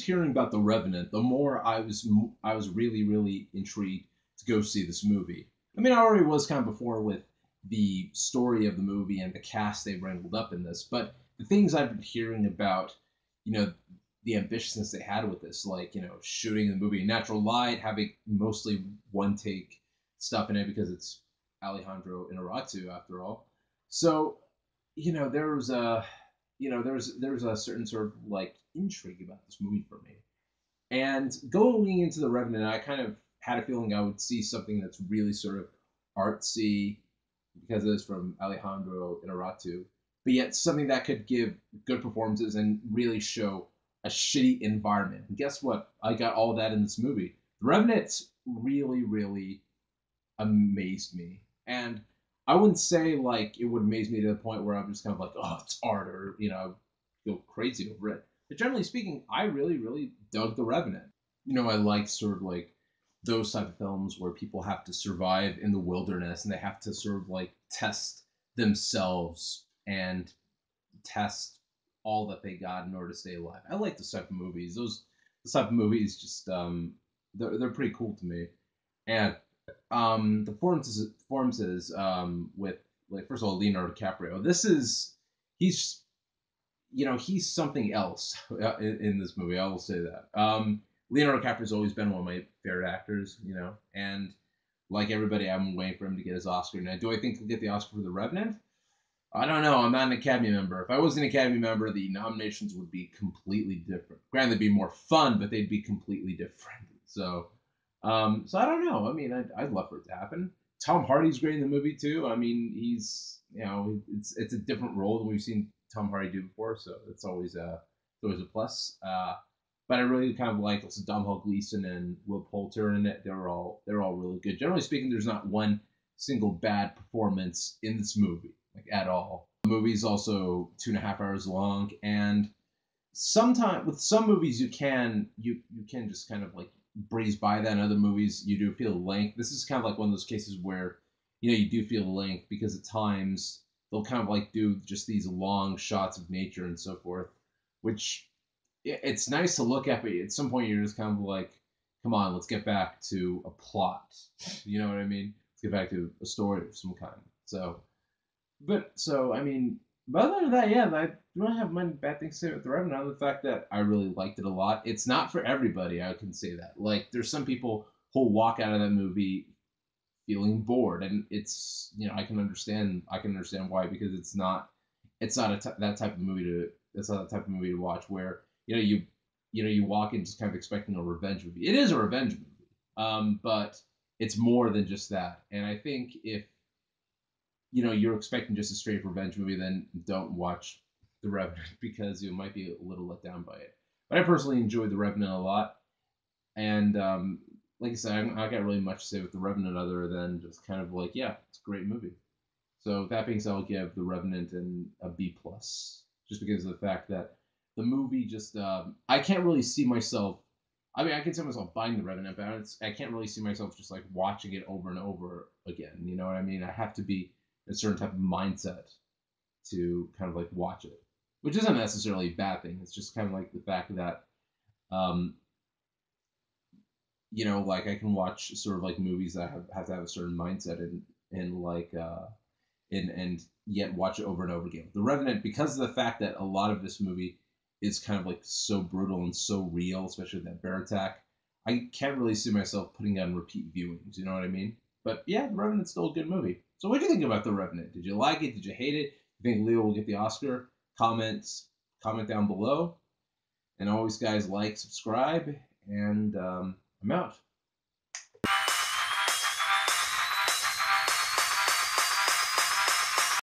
kept hearing about The Revenant, the more I was really really intrigued to go see this movie. I mean, I already was kind of before with the story of the movie and the cast they wrangled up in this, but the things I've been hearing about, you know, the ambitiousness they had with this, like, you know, shooting the movie in natural light, having mostly one take stuff in it because it's Alejandro Inarritu after all. So, you know, there was a certain sort of like intrigue about this movie for me. And going into The Revenant, I kind of had a feeling I would see something that's really sort of artsy because it's from Alejandro Inarritu, but yet something that could give good performances and really show a shitty environment. And guess what? I got all that in this movie. The Revenant really, really amazed me. And I wouldn't say like it would amaze me to the point where I'm just kind of like, oh, it's art, or you know, go crazy over it. But generally speaking, I really, really dug The Revenant. You know, I like sort of like those type of films where people have to survive in the wilderness and they have to sort of like test themselves and test all that they got in order to stay alive. I like this type of movies. This type of movies just they're pretty cool to me. And the performances with, like, first of all, Leonardo DiCaprio. This is he's you know, he's something else in this movie. I will say that. Leonardo DiCaprio's always been one of my favorite actors, you know, and like everybody, I'm waiting for him to get his Oscar. Now, do I think he'll get the Oscar for The Revenant? I don't know. I'm not an Academy member. If I was an Academy member, the nominations would be completely different. Granted, they'd be more fun, but they'd be completely different. So I don't know. I mean, I'd love for it to happen. Tom Hardy's great in the movie too. I mean, he's, you know, it's a different role than we've seen Tom Hardy do before, so it's always a plus. But I really kind of like also Domhnall Gleeson and Will Poulter in it. They're all really good. Generally speaking, there's not one single bad performance in this movie, like, at all. The movie's also 2.5 hours long, and sometimes with some movies you can just kind of like breeze by that. In other movies, you do feel length. This is kind of like one of those cases where, you know, you do feel length because at times they'll kind of like do just these long shots of nature and so forth, which it's nice to look at, but at some point you're just kind of like, come on, let's get back to a plot. You know what I mean? Let's get back to a story of some kind. So I mean, but other than that, yeah, I don't have many bad things to say about The Revenant, other than the fact that I really liked it a lot. It's not for everybody, I can say that. Like, there's some people who'll walk out of that movie feeling bored, and it's, you know, I can understand why, because it's not that type of movie to it's not that type of movie to watch where, you walk in just kind of expecting a revenge movie. It is a revenge movie, but it's more than just that. And I think if, you know, you're expecting just a straight revenge movie, then don't watch The Revenant because you might be a little let down by it. But I personally enjoyed The Revenant a lot, and like I said, I got really much to say with The Revenant other than just kind of like, yeah, it's a great movie. So that being said, I'll give The Revenant a B plus, just because of the fact that the movie just I can't really see myself. I mean, I can see myself buying The Revenant, but I can't really see myself just like watching it over and over again. You know what I mean? I have to be in a certain type of mindset to kind of like watch it, which isn't necessarily a bad thing. It's just kind of like the fact that, um, you know, like I can watch sort of like movies that have to have a certain mindset and like and yet watch it over and over again. The Revenant, because of the fact that a lot of this movie is kind of like so brutal and so real, especially that bear attack, I can't really see myself putting on repeat viewings. You know what I mean? But yeah, The Revenant's still a good movie. So what do you think about The Revenant? Did you like it? Did you hate it? You think Leo will get the Oscar? Comment down below. And always, guys, like, subscribe, and I'm out.